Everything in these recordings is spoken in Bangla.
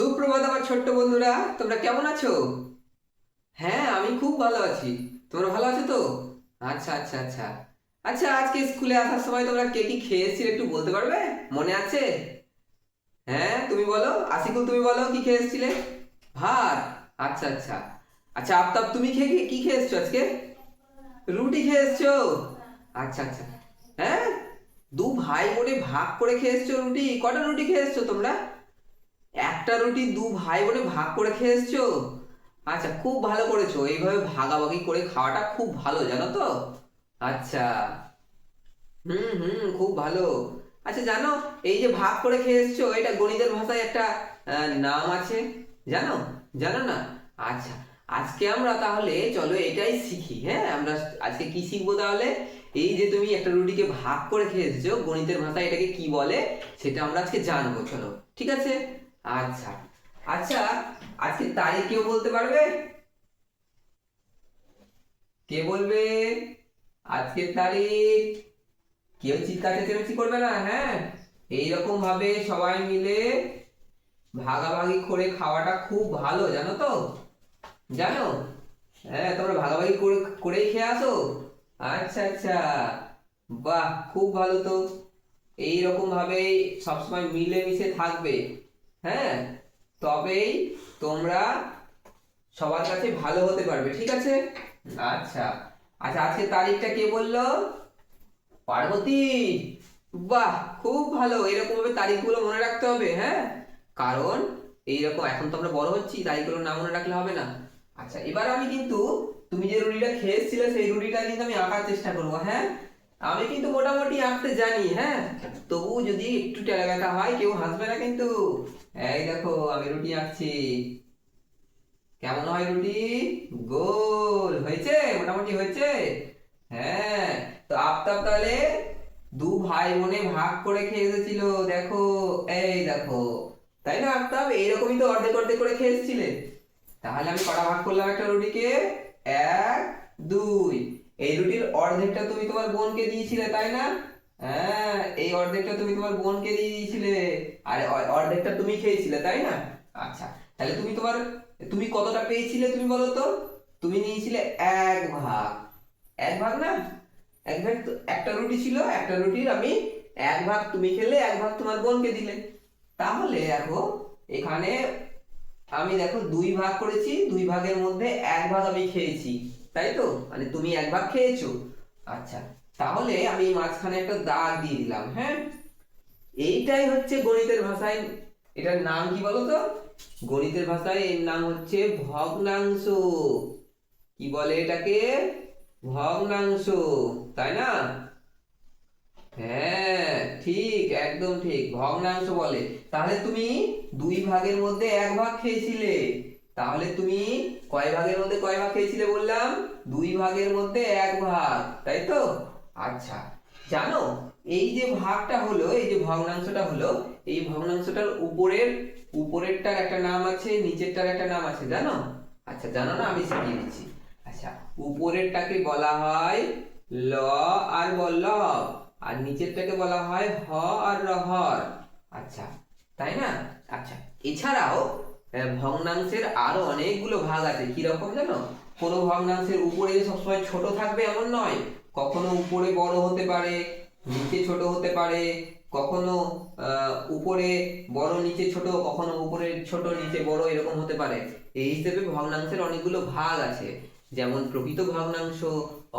সুপ্রভাত আমার ছোট্ট বন্ধুরা, তোমরা কেমন আছো? হ্যাঁ, আমি খুব ভালো আছি। তোমরা ভালো আছো তো? আচ্ছা আচ্ছা আচ্ছা। আচ্ছা, আজকে স্কুলে আসার সময় তোমরা কে কি খেয়েছিলে একটু বলতে পারবে? মনে আছে? হ্যাঁ, তুমি বলো। আশিকুল, তুমি বলো কি খেয়ে এসেছিলে? ভাত। আচ্ছা আচ্ছা। আচ্ছা আফতাব, তুমি কি খেয়ে এসছো আজকে? রুটি খেয়ে এসছো? আচ্ছা আচ্ছা। হ্যাঁ, দু ভাই বোনে ভাগ করে খেয়ে এসছো রুটি। কটা রুটি খেয়ে এসছো তোমরা? একটা রুটি দু ভাই বোনে ভাগ করে খেয়ে এসছো? আচ্ছা, খুব ভালো করেছো। এইভাবে ভাগাভাগি করে খাওয়াটা খুব ভালো, জানো তো? আচ্ছা। হুম হুম, খুব ভালো। আচ্ছা, জানো এই যে ভাগ করে খেয়ে এসছো, এটা গণিতের ভাষায় একটা নাম আছে, জানো? জানো না? আচ্ছা, আজকে আমরা তাহলে চলো এটাই শিখি। হ্যাঁ, আমরা আজকে কি শিখবো তাহলে? এই যে তুমি একটা রুটিকে ভাগ করে খেয়ে এসছো, গণিতের ভাষায় এটাকে কি বলে সেটা আমরা আজকে জানবো। চলো, ঠিক আছে? আচ্ছা আচ্ছা। আজকে তারিখ কেউ বলতে পারবে? কে বলবে আজকের তারিখ? কেউ চিৎকার চেঁচামেচি করবে না, হ্যাঁ? এইরকম ভাবে সবাই মিলে ভাগাভাগি করে খাওয়াটা খুব ভালো, জানো তো? জানো? হ্যাঁ, তোমরা ভাগাভাগি করে করেই খেয়ে আসো। আচ্ছা আচ্ছা, বাহ, খুব ভালো তো। এইরকম ভাবেই সবসময় মিলেমিশে থাকবে। হ্যাঁ, তবেই তোমরা সবার কাছে ভালো হতে পারবে, ঠিক আছে? আচ্ছা আচ্ছা। আজকে তারিখটা কে বললো? পার্বতী। বাহ, খুব ভালো। এরকম ভাবে তারিখগুলো মনে রাখতে হবে, হ্যাঁ? কারণ এইরকম এখন তো আমরা বড় হচ্ছি, তারিখগুলো না মনে রাখলে হবে না। আচ্ছা, এবার আমি কিন্তু তুমি যে রুটিটা খেয়েছিলে সেই রুটিটা কিন্তু আমি আঁকার চেষ্টা করবো, হ্যাঁ? আমি কিন্তু মোটামুটি আঁকতে জানি, হ্যাঁ? তবু যদি একটু টেরা ব্যাকা হয় কেউ হাসবে না কিন্তু। এই দেখো, আমি রুটি আঁকছি। কেমন হয় রুটি? গোল হয়েছে, মোটামুটি হয়েছে। হ্যাঁ। তো আফতাব তাহলে দু ভাই বোনে ভাগ করে খেয়ে এসেছিল, দেখো। এই দেখো, তাই না আফতাব? এইরকমই তো অর্ধেক অর্ধেক করে খেয়ে এসেছিলে। তাহলে আমি কটা ভাগ করলাম একটা রুটিকে? এক, দুই। এই রুটির অর্ধেকটা তুমি তোমার বোনকে দিয়েছিলে, তাই না? হ্যাঁ, এই অর্ধেকটা তুমি তোমার বোনকে দিয়ে দিয়েছিলে। আর অর্ধেকটা তুমি খেয়েছিলে, তাই না? আচ্ছা, তাহলে তুমি কতটা পেয়েছিলে তুমি বলো তো? তুমি নিয়েছিলে এক ভাগ। এক ভাগ না? এক ভাগ তো, একটা রুটি ছিল, একটা রুটির আমি এক ভাগ তুমি খেলে, এক ভাগ তোমার বোনকে দিলে। তাহলে দেখো, এখানে আমি দেখো দুই ভাগ করেছি, দুই ভাগের মধ্যে এক ভাগ আমি খেয়েছি, তাই তো? মানে তুমি এক ভাগ খেয়েছো। আচ্ছা, তাহলে আমি মাঝখানে একটা দাগ দিয়ে দিলাম, হ্যাঁ? এইটাই হচ্ছে গণিতের ভাষায়, এটার নাম কি বলো তো? গণিতের ভাষায় এর নাম হচ্ছে ভগ্নাংশ। কি বলে এটাকে? ভগ্নাংশ, তাই না? হ্যাঁ, ঠিক, একদম ঠিক, ভগ্নাংশ বলে। তাহলে তুমি দুই ভাগের মধ্যে এক ভাগ খেয়েছিলে। তাহলে তুমি কয় ভাগের মধ্যে কয় ভাগ খেয়েছিলে বললাম? দুই ভাগের মধ্যে এক ভাগ, তাই তো? আচ্ছা, জানো এই যে ভাগটা হলো, এই যে ভগ্নাংশটা হলো, এই ভগ্নাংশটার উপরেরটার একটা নাম আছে, নিচেরটার একটা নাম আছে, জানো? আচ্ছা, জানো না? আমি শিখিয়ে দিচ্ছি। আচ্ছা, উপরেরটাকে বলা হয় ল আর লব, আর নিচেরটাকে বলা হয় হ আর হর। আচ্ছা, তাই না? আচ্ছা, এছাড়াও ভগ্নাংশের আরো অনেকগুলো ভাগ আছে। কি রকম জানো? কোনো ভগ্নাংশের উপরে যে সবসময় ছোট থাকবে এমন নয়। কখনো উপরে বড় হতে পারে, নিচে ছোট হতে পারে। কখনো উপরে বড় নিচে ছোট, কখনো উপরে ছোট নিচে বড়, এরকম হতে পারে। এই হিসেবে ভগ্নাংশের অনেকগুলো ভাগ আছে, যেমন প্রকৃত ভগ্নাংশ,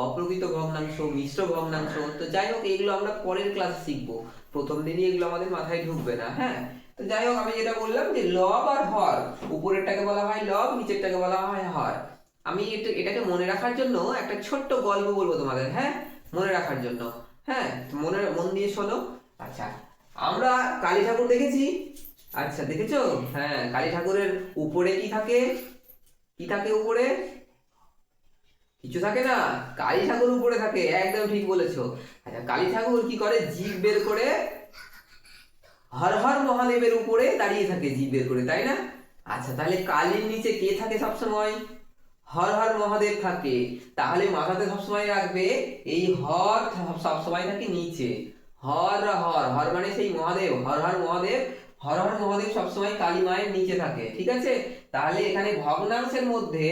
অপ্রকৃত ভগ্নাংশ, মিশ্র ভগ্নাংশ। তো যাই হোক, এগুলো আমরা পরের ক্লাস শিখবো। প্রথম দিনই এগুলো আমাদের মাথায় ঢুকবে না, হ্যাঁ? তো যাই হোক, আমি যেটা বললাম যে লব আর হর, উপরেরটাকে বলা হয় লব, নিচেরটাকে বলা হয় হর। আমি এটাকে মনে রাখার জন্য একটা ছোট্ট গল্প বলবো তোমাদের, হ্যাঁ? মনে রাখার জন্য। হ্যাঁ, মন দিয়ে শোনো। আচ্ছা, আমরা কালী ঠাকুর দেখেছি। আচ্ছা, দেখেছো? হ্যাঁ, কালী ঠাকুরের উপরে কি থাকে? কি থাকে উপরে? কিছু থাকে না। কালী ঠাকুর উপরে থাকে, একদম ঠিক বলেছো। আচ্ছা, কালী ঠাকুর কি করে? জিভ বের করে হর হর মহাদেবের উপরে দাঁড়িয়ে থাকে, জিভ বের করে, তাই না? আচ্ছা, তাহলে কালীর নিচে কে থাকে সব সময়? হর হর মহাদেব থাকে। তাহলে মাথাতে সবসময় রাখবে, এই হর সবসময় থাকে নিচে। হর হর হর মানে সেই মহাদেব, হর হর মহাদেব। হর হর মহাদেব সবসময় কালী মায়ের নিচে থাকে, ঠিক আছে? তাহলে এখানে ভগ্নাংশের মধ্যে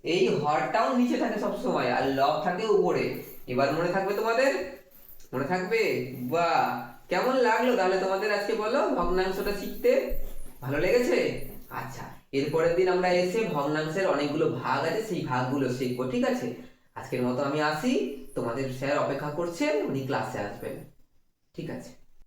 এই হরটাও নিচে থাকে সবসময়, আর লব থাকে উপরে। এবার মনে থাকবে তোমাদের? মনে থাকবে? বাহ, কেমন লাগলো তাহলে তোমাদের আজকে বলো ভগ্নাংশটা শিখতে? ভালো লেগেছে? আচ্ছা, এরপরের দিন আমরা এসে ভগ্নাংশের অনেকগুলো ভাগ আছে, সেই ভাগগুলো শিখবো, ঠিক আছে? আজকের মতো আমি আসি, তোমাদের স্যার অপেক্ষা করছেন, উনি ক্লাসে আসবেন। ঠিক আছে।